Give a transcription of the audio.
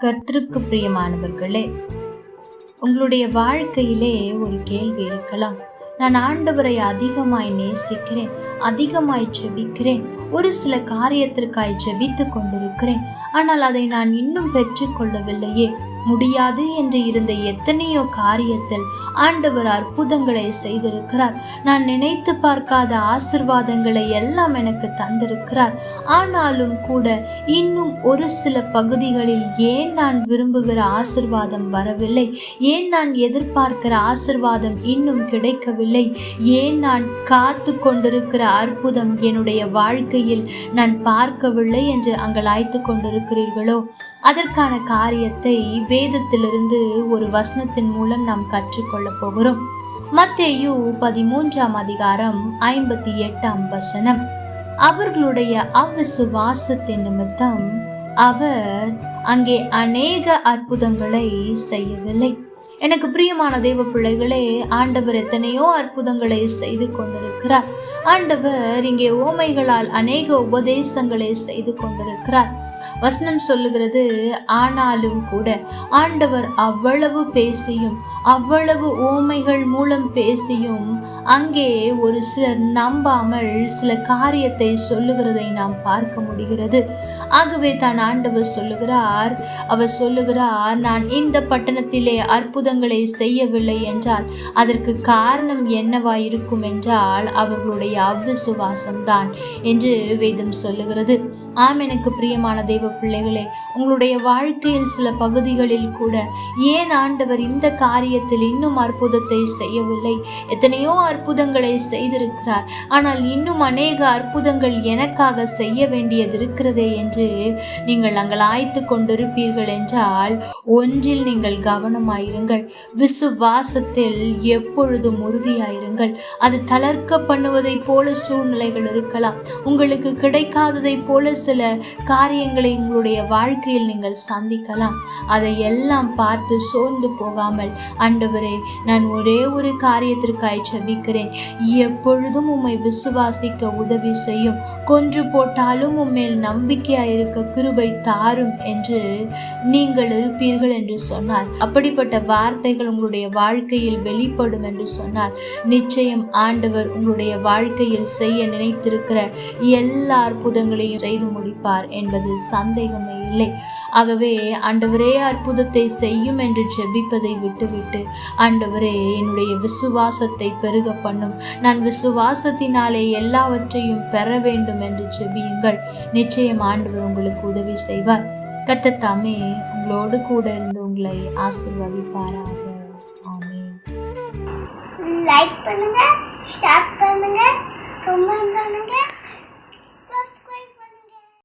கர்த்தருக்கு பிரியமானவர்களே, உங்களுடைய வாழ்க்கையிலே ஒரு கேள்வி இருக்கலாம். நான் ஆண்டவரை அதிகமாய் நேசிக்கிறேன், அதிகமாய் ஜெபிக்கிறேன், ஒரு சில காரியத்திற்காய் ஜெபித்து கொண்டிருக்கிறேன், ஆனால் அதை நான் இன்னும் பெற்றுக்கொள்ளவில்லையே. முடியாது என்று இருந்த எத்தனையோ காரியத்தில் ஆண்டவர் அற்புதங்களை செய்திருக்கிறார். நான் நினைத்து பார்க்காத ஆசீர்வாதங்களை எல்லாம் எனக்கு தந்திருக்கிறார். ஆனாலும் கூட இன்னும் ஒரு சில பகுதிகளில் ஏன் நான் விரும்புகிற ஆசீர்வாதம் வரவில்லை, ஏன் நான் எதிர்பார்க்கிற ஆசீர்வாதம் இன்னும் கிடைக்கவில்லை, ஏன் நான் காத்து கொண்டிருக்கிற அற்புதம் என்னுடைய வாழ்க்கையில் நான் பார்க்கவில்லை என்று அங்கலாய்த்து கொண்டிருக்கிறீர்களோ? அதற்கான காரியத்தை வேதத்திலிருந்து ஒரு வசனத்தின் மூலம் நாம் கற்றுக்கொள்ள போகிறோம். மத்தேயு 13ஆம் அதிகாரம் 58ஆம் வசனம். அவர்களுடைய அவிசுவாசத்தின் நிமித்தம் அவர் அங்கே அநேக அற்புதங்களை செய்யவில்லை. எனக்கு பிரியமான தேவ பிள்ளைகளே, ஆண்டவர் எத்தனையோ அற்புதங்களை செய்து கொண்டிருக்கிறார். ஆண்டவர் இங்கே ஓமைகளால் அநேக உபதேசங்களை செய்து கொண்டிருக்கிறார். வசனம் சொல்லுகிறது, ஆனாலும் கூட ஆண்டவர் அவ்வளவு பேசியும், அவ்வளவு ஓமைகள் மூலம் பேசியும் அங்கே ஒரு சிலர் நம்பாமல் சில காரியத்தை சொல்லுகிறதை நாம் பார்க்க முடிகிறது. ஆகவே தான் ஆண்டவர் சொல்லுகிறார், அவர் சொல்லுகிறார், நான் இந்த பட்டணத்திலே அற்புதங்களை செய்யவில்லை என்றால் அதற்கு காரணம் என்னவாயிருக்கும் என்றால் அவர்களுடைய அவிசுவாசம்தான் என்று வேதம் சொல்லுகிறது. ஆம், எனக்கு பிரியமான தேவ பிள்ளைகளே, உங்களுடைய வாழ்க்கையில் சில பகுதிகளில் கூட ஏன் ஆண்டவர் இந்த காரியத்தில் இன்னும் அற்புதத்தை செய்யவில்லை? எத்தனையோ அற்புதங்களை செய்திருக்கிறார், ஆனால் இன்னும் அநேக அற்புதங்கள் எனக்காக செய்ய வேண்டியது இருக்கிறதே என்று நீங்கள் அங்கலாய்த்து கொண்டிருப்பீர்கள் என்றால் ஒன்றில் நீங்கள் கவனமாயிருங்கள். விசுவாசத்தில் எப்பொழுதும் உறுதியாயிருங்கள். அது தளர்க்க பண்ணுவதை போல சூழ்நிலைகள் இருக்கலாம், உங்களுக்கு கிடைக்காததை போல சில காரியங்களை உங்களுடைய வாழ்க்கையில் நீங்கள் சந்திக்கலாம். அதை எல்லாம் பார்த்து சோர்ந்து போகாமல், ஆண்டவரே, நான் ஒரே ஒரு காரியத்திற்காய் ஜெபிக்கிறேன், எப்பொழுதும் உம்மை விசுவாசிக்க உதவி செய்யும், கொன்று போட்டாலும் உம்மேல் நம்பிக்கையாயிருக்க கிருபை தாரும் என்று நீங்கள் இருப்பீர்கள் என்று சொன்னார். அப்படிப்பட்ட வார்த்தைகள் உங்களுடைய வாழ்க்கையில் வெளிப்படும் என்று சொன்னார். நிச்சயம் ஆண்டவர் உங்களுடைய வாழ்க்கையில் செய்ய நினைத்திருக்கிற எல்லா அற்புதங்களையும் செய்து முடிப்பார் என்பது சந்தேகமே இல்லை. ஆகவே ஆண்டவரே அற்புதத்தை செய்யும் என்று ஜெபிப்பதை விட்டுவிட்டு, ஆண்டவரே என்னுடைய விசுவாசத்தை பெருக பண்ணும், நான் விசுவாசத்தினாலே எல்லாவற்றையும் பெற வேண்டும் என்று ஜெபியுங்கள். நிச்சயம் ஆண்டவர் உங்களுக்கு உதவி செய்வார். கர்த்தர் தாமே உங்களோடு கூட இருந்து உங்களை ஆசீர்வதிப்பாராக. ஆமென். லைக் பண்ணுங்க, ஷேர் பண்ணுங்க, கமெண்ட் பண்ணுங்க.